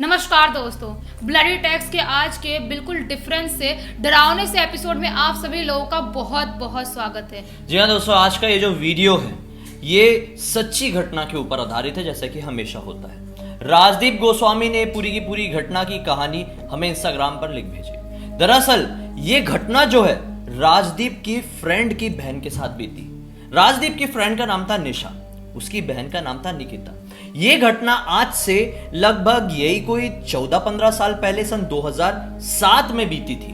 नमस्कार दोस्तों, bloody tax के आज के बिल्कुल डिफरेंस से डरावने से एपिसोड में आप सभी लोगों का बहुत बहुत स्वागत है। जी हाँ दोस्तों, आज का ये जो वीडियो है ये सच्ची घटना के ऊपर आधारित है, जैसा कि हमेशा होता है। राजदीप गोस्वामी ने पूरी की पूरी घटना की कहानी हमें इंस्टाग्राम पर लिख भेजी। दरअसल ये घटना जो है राजदीप की फ्रेंड की बहन के साथ बीती। राजदीप की फ्रेंड का नाम था निशा, उसकी बहन का नाम था निकिता। ये घटना आज से लगभग यही कोई 14-15 साल पहले सन 2007 में बीती थी।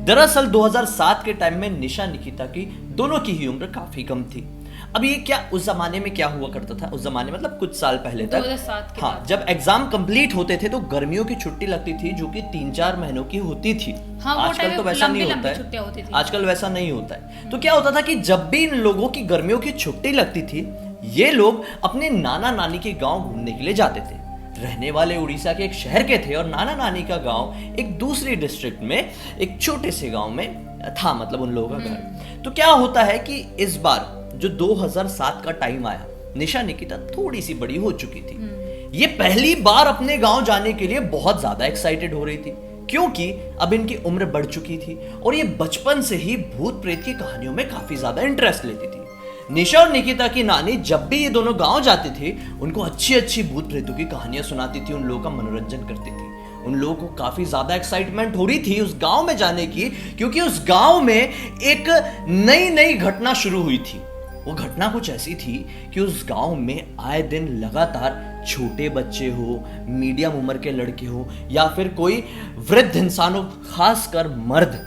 दरअसल 2007 के टाइम में निशा निकिता की दोनों की ही उम्र काफी कम थी। अब ये क्या उस जमाने में क्या हुआ करता था, उस जमाने मतलब कुछ साल पहले तक 2007 के हाँ, जब एग्जाम कंप्लीट होते थे तो गर्मियों की छुट्टी लगती थी जो कि 3-4 महीनों की होती थी। हाँ, आजकल तो वैसा नहीं होता है। आजकल वैसा नहीं होता है। तो क्या होता था कि जब भी इन लोगों की गर्मियों की छुट्टी लगती थी, ये लोग अपने नाना नानी के गांव घूमने के लिए जाते थे। रहने वाले उड़ीसा के एक शहर के थे और नाना नानी का गांव एक दूसरी डिस्ट्रिक्ट में एक छोटे से गांव में था, मतलब उन लोगों का घर। तो क्या होता है कि इस बार जो 2007 का टाइम आया, निशा निकिता थोड़ी सी बड़ी हो चुकी थी। ये पहली बार अपने गांव जाने के लिए बहुत ज्यादा एक्साइटेड हो रही थी, क्योंकि अब इनकी उम्र बढ़ चुकी थी और ये बचपन से ही भूत प्रेत की कहानियों में काफी ज्यादा इंटरेस्ट लेती थी। निशा और निकिता की नानी जब भी ये दोनों गांव जाती थी, उनको अच्छी अच्छी भूत प्रेतों की कहानियां सुनाती थी, उन लोगों का मनोरंजन करती थी। उन लोगों को काफी ज्यादा एक्साइटमेंट हो रही थी उस गांव में जाने की, क्योंकि उस गांव में एक नई नई घटना शुरू हुई थी। वो घटना कुछ ऐसी थी कि उस गांव में आए दिन लगातार छोटे बच्चे हो, मीडियम उम्र के लड़के हो या फिर कोई वृद्ध इंसान हो, खासकर मर्द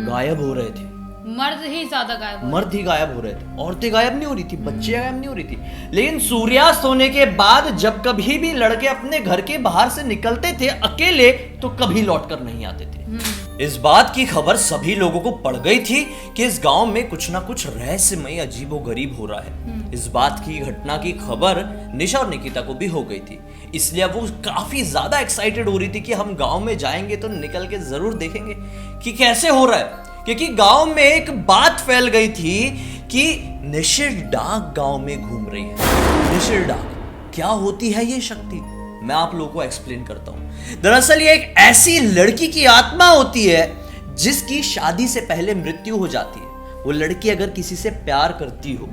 गायब हो रहे थे। मर्द ही गायब हो रहे थे। औरतें गायब नहीं हो रही थी, बच्चे गायब नहीं हो रही थी। लेकिन सूर्यास्त होने के बाद जब कभी भी लड़के अपने घर के बाहर से निकलते थे अकेले, तो कभी लौटकर नहीं आते थे। इस बात की खबर सभी लोगों को पड़ गई थी कि इस गांव में कुछ ना कुछ रहस्यमय अजीबोगरीब हो रहा है। इस बात की घटना की खबर निशा और निकिता को भी हो गई थी, इसलिए वो काफी ज्यादा एक्साइटेड हो रही थी कि हम गांव में जाएंगे तो निकल के जरूर देखेंगे कि कैसे हो रहा है। क्योंकि गांव में एक बात फैल गई थी कि निशिर डाक गांव में घूम रही है। निशिर डाक क्या होती है ये शक्ति, मैं आप लोगों को एक्सप्लेन करता हूं। दरअसल ये एक ऐसी लड़की की आत्मा होती है जिसकी शादी से पहले मृत्यु हो जाती है। वो लड़की अगर किसी से प्यार करती हो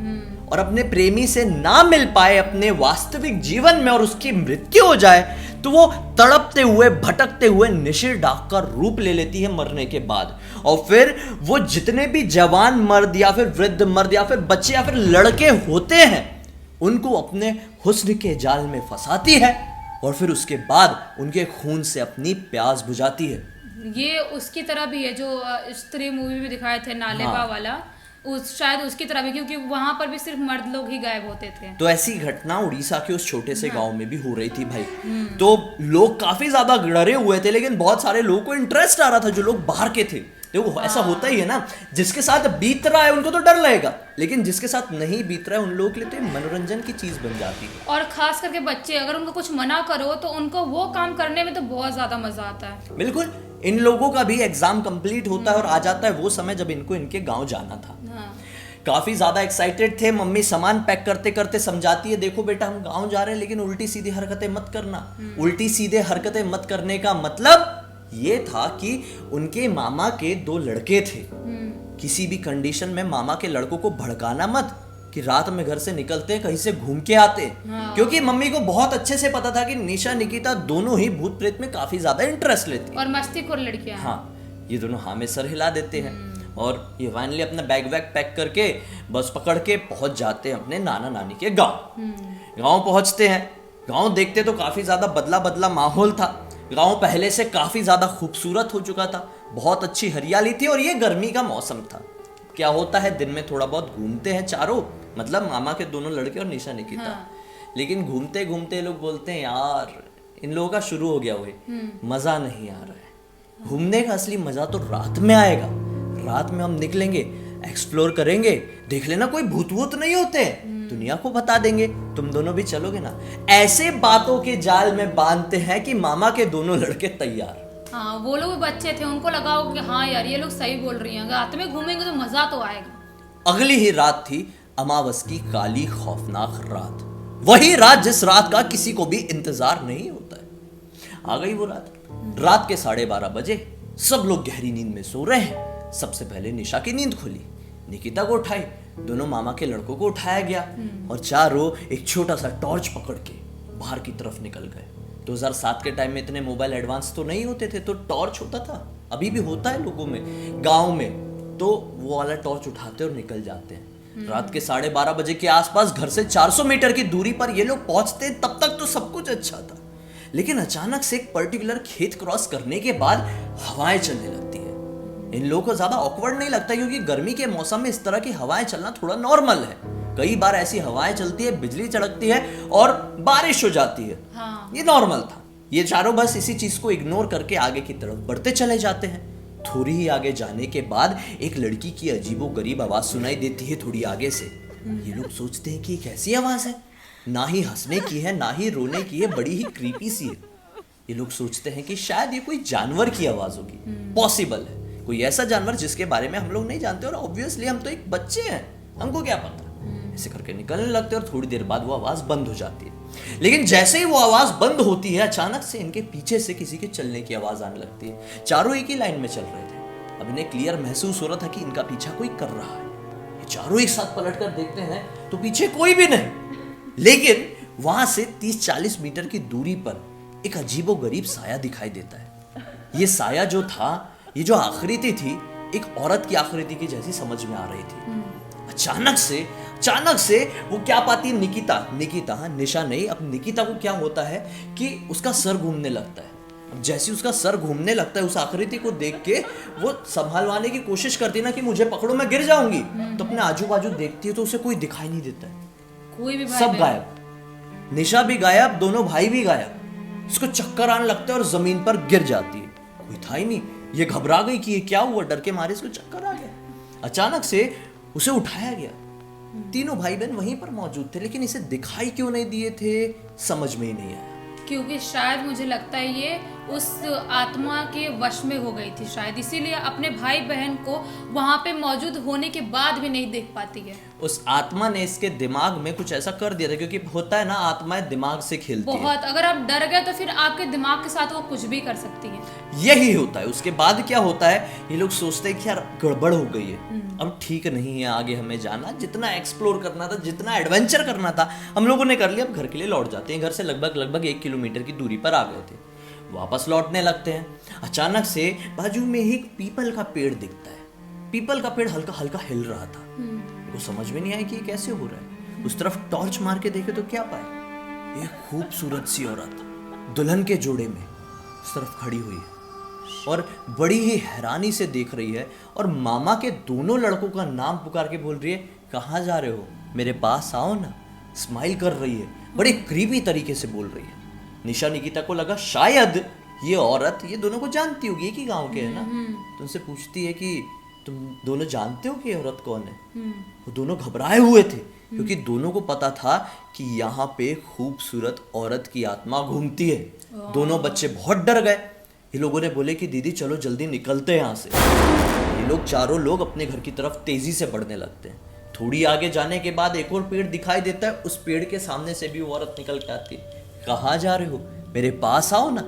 और अपने प्रेमी से ना मिल पाए अपने वास्तविक जीवन में और उसकी मृत्यु हो जाए, तो वो तड़पते हुए भटकते हुए निशिर डाक का रूप ले लेती है मरने के बाद। और फिर वो जितने भी जवान मर्द या फिर वृद्ध मर्द या फिर बच्चे या फिर लड़के होते हैं, उनको अपने हुस्न के जाल में फंसाती है और फिर उसके बाद उनके खून से अपनी प्यास बुझाती है। ये उसकी तरह भी है जो स्त्री मूवी में दिखाए थे, नालेबा वाला, शायद उसकी तरह भी, क्योंकि वहां पर भी सिर्फ मर्द लोग ही गायब होते थे। तो ऐसी घटना उड़ीसा के उस छोटे से गांव में भी हो रही थी भाई। तो लोग काफी ज्यादा डरे हुए थे, लेकिन बहुत सारे लोगों को इंटरेस्ट आ रहा था जो लोग बाहर के थे। देखो ऐसा होता ही है ना, जिसके साथ बीत रहा है उनको तो डर लगेगा, लेकिन जिसके साथ नहीं बीत रहा है उन लोगों के लिए तो ये मनोरंजन की चीज बन जाती है। और खास करके बच्चे, अगर उनको कुछ मना करो तो उनको वो काम करने में तो बहुत ज्यादा मजा आता है। बिल्कुल, इन लोगों का भी एग्जाम कंप्लीट होता है और आ जाता है वो समय जब इनको इनके गांव जाना था। काफी ज्यादा एक्साइटेड थे। मम्मी सामान पैक करते करते समझाती है, देखो बेटा हम गांव जा रहे हैं, लेकिन उल्टी सीधी हरकतें मत करना। उल्टी सीधे हरकतें मत करने का मतलब ये था कि उनके मामा के 2 लड़के थे। किसी भी कंडीशन में मामा के लड़कों को भड़काना मत कि रात में घर से निकलते कहीं से घूम के आते। क्योंकि मम्मी को बहुत अच्छे से पता था कि निशा निकिता दोनों ही भूत प्रेत में काफी ज्यादा इंटरेस्ट लेती और मस्तीखोर लड़कियां। हाँ, ये दोनों हाँ में सर हिला देते हैं और ये फाइनली अपना बैग वैग पैक करके बस पकड़ के पहुंच जाते हैं अपने नाना नानी के गांव पहुंचते हैं। गांव देखते तो काफी ज्यादा बदला बदला माहौल था। गांव पहले से काफी ज्यादा खूबसूरत हो चुका था, बहुत अच्छी हरियाली थी और ये गर्मी का मौसम था। क्या होता है, दिन में थोड़ा बहुत घूमते हैं चारों, मतलब मामा के दोनों लड़के और निशा निकिता। लेकिन घूमते घूमते लोग बोलते हैं यार इन लोगों का शुरू हो गया हुए मजा नहीं आ रहा है। घूमने का असली मजा तो रात में आएगा। रात में हम निकलेंगे, एक्सप्लोर करेंगे, देख लेना कोई भूत वूत नहीं होते, दुनिया को बता देंगे, तुम दोनों भी चलोगे ना। ऐसे बातों के जाल में बांधते हैं कि मामा के दोनों लड़के तैयार। हाँ, वो लोग बच्चे थे, उनको लगाओ कि हाँ यार ये लोग सही बोल रही हैं, रात में घूमेंगे तो मजा तो आएगा। अगली ही रात थी अमावस की काली खौफनाक रात, वही रात जिस रात का किसी को भी इंतजार नहीं होता है। आ गई वो रात। रात के 12:30 सब लोग गहरी नींद में सो रहे हैं। सबसे पहले निशा की नींद खुली, निकिता को उठाई, दोनों मामा के लड़कों को उठाया गया और चारों एक छोटा सा टॉर्च पकड़ के बाहर की तरफ निकल गए। 2007 के टाइम में इतने मोबाइल एडवांस तो नहीं होते थे, तो टॉर्च होता था, अभी भी होता है लोगों में, गांव में, तो वो वाला टॉर्च उठाते और निकल जाते हैं। रात के 12:30 के आसपास घर से 400 मीटर की दूरी पर ये लोग पहुंचते। तब तक तो सब कुछ अच्छा था, लेकिन अचानक से एक पर्टिकुलर खेत क्रॉस करने के बाद हवाएं चलने लगती है। इन लोगों को ज्यादा ऑकवर्ड नहीं लगता, क्योंकि गर्मी के मौसम में इस तरह की हवाएं चलना थोड़ा नॉर्मल है। कई बार ऐसी हवाएं चलती है, बिजली चड़कती है और बारिश हो जाती है। हाँ। ये नॉर्मल था। ये चारों बस इसी चीज को इग्नोर करके आगे की तरफ बढ़ते चले जाते हैं। थोड़ी ही आगे जाने के बाद एक लड़की की अजीबोगरीब आवाज सुनाई देती है थोड़ी आगे से। ये लोग सोचते हैं कि ये कैसी आवाज है, ना ही हंसने की है ना ही रोने की है, बड़ी ही क्रीपी सी है। ये लोग सोचते हैं कि शायद ये कोई जानवर की आवाज होगी, पॉसिबल है कोई ऐसा जानवर जिसके बारे में हम लोग नहीं जानते, और ऑब्वियसली हम तो एक बच्चे हैं, हमको क्या पता। ऐसे करके निकलने लगते और थोड़ी देर बाद वो आवाज बंद हो जाती है। लेकिन जैसे ही वो आवाज बंद होती है, अचानक से इनके पीछे से किसी के चलने की आवाज आने लगती है। चारों एक ही लाइन में चल रहे थे। अब इन्हें क्लियर महसूस हो रहा था कि इनका पीछा कोई कर रहा है। ये चारों एक साथ पलट कर देखते हैं तो पीछे कोई भी नहीं, लेकिन वहां से 30-40 मीटर की दूरी पर एक अजीबोगरीब साया दिखाई देता है। ये साया जो था, ये जो आकृति थी, एक औरत की आकृति की जैसी समझ में आ रही थी। अचानक से वो क्या पाती है, निकिता, हाँ, निशा नहीं, अब निकिता को क्या होता है कि उसका सर घूमने लगता है। अब जैसे उसका सर घूमने लगता है, उस आकृति को देख के वो संभालवाने की कोशिश करती है ना कि मुझे पकड़ो मैं गिर जाऊंगी, तो अपने आजू बाजू देखती है तो उसे कोई दिखाई नहीं देता है, कोई भी सब गायब, निशा भी गायब, दोनों भाई भी गायब। उसको चक्कर आने लगता है और जमीन पर गिर जाती है, कोई था ही नहीं। ये घबरा गई कि ये क्या हुआ, डर के मारे इसको चक्कर आ गया। अचानक से उसे उठाया गया। तीनों भाई बहन वहीं पर मौजूद थे, लेकिन इसे दिखाई क्यों नहीं दिए थे, समझ में ही नहीं आया। क्योंकि शायद मुझे लगता है ये उस आत्मा के वश में हो गई थी, शायद इसीलिए अपने भाई बहन को वहां पे मौजूद होने के बाद भी नहीं देख पाती है। उस आत्मा ने इसके दिमाग में कुछ ऐसा कर दिया था, क्योंकि होता है ना, आत्माएं दिमाग से खेलती है। बहुत, अगर आप डर गए तो फिर आपके दिमाग के साथ वो कुछ भी कर सकती है। यही होता है। उसके बाद क्या होता है, ये लोग सोचते हैं कि यार गड़बड़ हो गई है, अब ठीक नहीं है आगे हमें जाना, जितना एक्सप्लोर करना था, जितना एडवेंचर करना था हम लोगों ने कर लिया, अब घर के लिए लौट जाते हैं। घर से लगभग 1 किलोमीटर की दूरी पर आ गए थे, वापस लौटने लगते हैं। अचानक से बाजू में ही एक पीपल का पेड़ दिखता है। पीपल का पेड़ हल्का हल्का हिल रहा था। वो समझ में नहीं आया कि ये कैसे हो रहा है। उस तरफ टॉर्च मार के देखे तो क्या पाए, एक खूबसूरत सी औरत दुल्हन के जोड़े में उस तरफ खड़ी हुई है और बड़ी ही हैरानी से देख रही है, और मामा के दोनों लड़कों का नाम पुकार के बोल रही है, कहाँ जा रहे हो, मेरे पास आओ ना। स्माइल कर रही है, बड़ी क्रीपी तरीके से बोल रही है। निशा निकिता को लगा शायद ये औरत ये दोनों को जानती होगी, एक ही गांव के है ना, तो उनसे पूछती है कि तुम दोनों जानते हो कि ये औरत कौन है। वो दोनों घबराए हुए थे, क्योंकि दोनों को पता था कि यहाँ पे खूबसूरत औरत की आत्मा घूमती है। दोनों बच्चे बहुत डर गए। ये लोगों ने बोले कि दीदी चलो जल्दी निकलते हैं यहाँ से। ये लोग चारों लोग अपने घर की तरफ तेजी से बढ़ने लगते हैं। थोड़ी आगे जाने के बाद एक और पेड़ दिखाई देता है, उस पेड़ के सामने से भी वो औरत निकल के आती है। कहाँ जा रहे हो, मेरे पास आओ ना,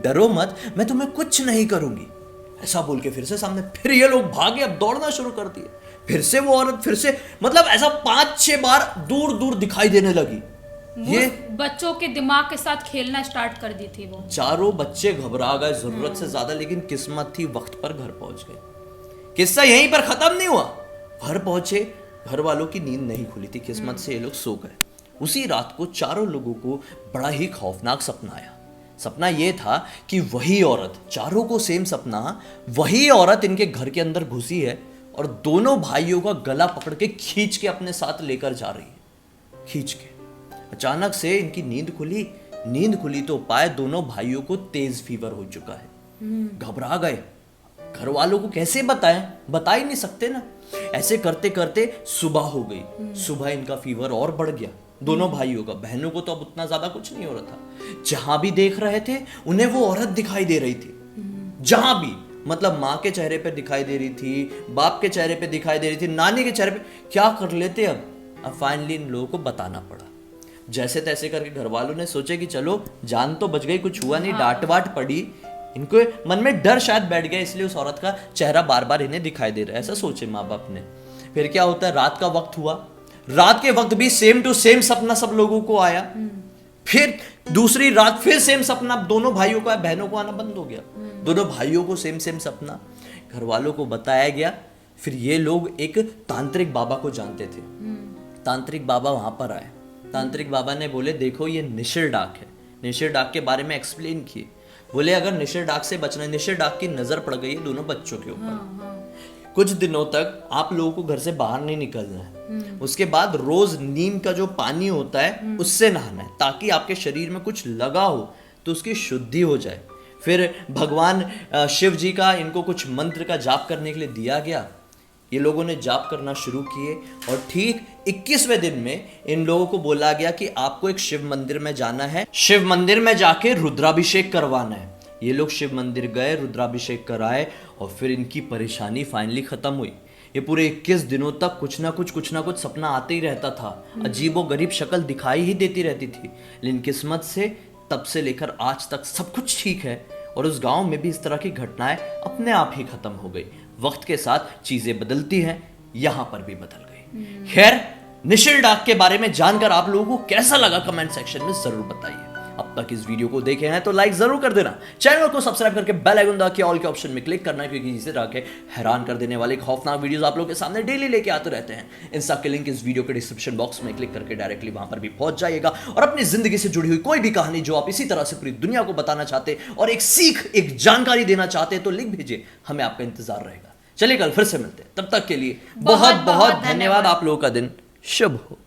डरो मत, मैं तुम्हें कुछ नहीं करूंगी, ऐसा बोल के फिर से सामने, फिर ये लोग भागे, अब दौड़ना शुरू कर दिए। फिर से वो औरत फिर से, मतलब ऐसा 5-6 बार दूर दूर दिखाई देने लगी। ये बच्चों के दिमाग के साथ खेलना स्टार्ट कर दी थी वो। चारों बच्चे घबरा गए जरूरत से ज्यादा, लेकिन किस्मत थी वक्त पर घर पहुंच गए। किस्सा यहीं पर खत्म नहीं हुआ। घर पहुंचे, घर वालों की नींद नहीं खुली थी, किस्मत से ये लोग सो गए। उसी रात को चारों लोगों को बड़ा ही खौफनाक सपना आया। सपना यह था कि वही औरत, चारों को सेम सपना, वही औरत इनके घर के अंदर घुसी है और दोनों भाइयों का गला पकड़ के खींच के अपने साथ लेकर जा रही है, खींच के। अचानक से इनकी नींद खुली तो पाए दोनों भाइयों को तेज फीवर हो चुका है। घबरा गए, घर वालों को कैसे बताएं, बता ही नहीं सकते ना। ऐसे करते करते सुबह हो गई। सुबह इनका फीवर और बढ़ गया, दोनों भाइयों का। बहनों को तो अब उतना ज्यादा कुछ नहीं हो रहा था। जहां भी देख रहे थे उन्हें वो औरत दिखाई दे रही थी, जहां भी, मतलब माँ के चेहरे पे दिखाई दे रही थी, बाप के चेहरे पे दिखाई दे रही थी, नानी के चेहरे पे। क्या कर लेते अब फाइनली इन लोगों को बताना पड़ा। जैसे तैसे करके घर वालों ने सोचे कि चलो जान तो बच गई, कुछ हुआ नहीं, डांट वाट पड़ी, इनको मन में डर शायद बैठ गया, इसलिए उस औरत का चेहरा बार बार इन्हें दिखाई दे रहा है, ऐसा सोचे माँ बाप ने। फिर क्या होता है, रात का वक्त हुआ, रात के वक्त भी सेम टू सेम सपना सब लोगों को आया। फिर दूसरी रात फिर सेम सपना, दोनों भाइयों को, बहनों को आना बंद हो गया, दोनों भाइयों को सेम सेम सपना। घर वालों को बताया गया। फिर ये लोग एक तांत्रिक बाबा को जानते थे, तांत्रिक बाबा वहां पर आए। तांत्रिक बाबा ने बोले देखो ये निशिर डाक है, निशिर डाक के बारे में एक्सप्लेन किए। बोले अगर निशिर डाक से बचना है, निशिर डाक की नजर पड़ गई है दोनों बच्चों के ऊपर, कुछ दिनों तक आप लोगों को घर से बाहर नहीं निकलना है, उसके बाद रोज नीम का जो पानी होता है उससे नहाना है, ताकि आपके शरीर में कुछ लगा हो तो उसकी शुद्धि हो जाए। फिर भगवान शिव जी का इनको कुछ मंत्र का जाप करने के लिए दिया गया। ये लोगों ने जाप करना शुरू किए और ठीक 21वें दिन में इन लोगों को बोला गया कि आपको एक शिव मंदिर में जाना है, शिव मंदिर में जाके रुद्राभिषेक करवाना है। ये लोग शिव मंदिर गए, रुद्राभिषेक कराए और फिर इनकी परेशानी फाइनली खत्म हुई। ये पूरे 21 दिनों तक कुछ ना कुछ सपना आते ही रहता था, अजीबो गरीब शक्ल दिखाई ही देती रहती थी, लेकिन किस्मत से तब से लेकर आज तक सब कुछ ठीक है और उस गांव में भी इस तरह की घटनाएं अपने आप ही खत्म हो गई। वक्त के साथ चीजें बदलती हैं, यहां पर भी बदल गई। खैर, निशिर डाक के बारे में जानकर आप लोगों को कैसा लगा कमेंट सेक्शन में जरूर बताइए। अब तक इस वीडियो को देखे हैं तो लाइक जरूर कर देना, चैनल को सब्सक्राइब करके बेल आइकन दबा के ऑल के ऑप्शन में क्लिक करना, क्योंकि इसे रख के हैरान कर देने वाले खौफनाक वीडियोस आप लोगों के सामने डेली लेके आते रहते हैं। इन सब के लिंक इस वीडियो के डिस्क्रिप्शन बॉक्स में क्लिक करके डायरेक्टली वहां पर भी पहुंच जाइएगा और अपनी जिंदगी से जुड़ी हुई कोई भी कहानी जो आप इसी तरह से पूरी दुनिया को बताना चाहते और एक सीख, एक जानकारी देना चाहते हैं तो लिंक भेजिए, हमें आपका इंतजार रहेगा। चलिए कल फिर से मिलते हैं, तब तक के लिए बहुत बहुत धन्यवाद। आप लोगों का दिन शुभ हो।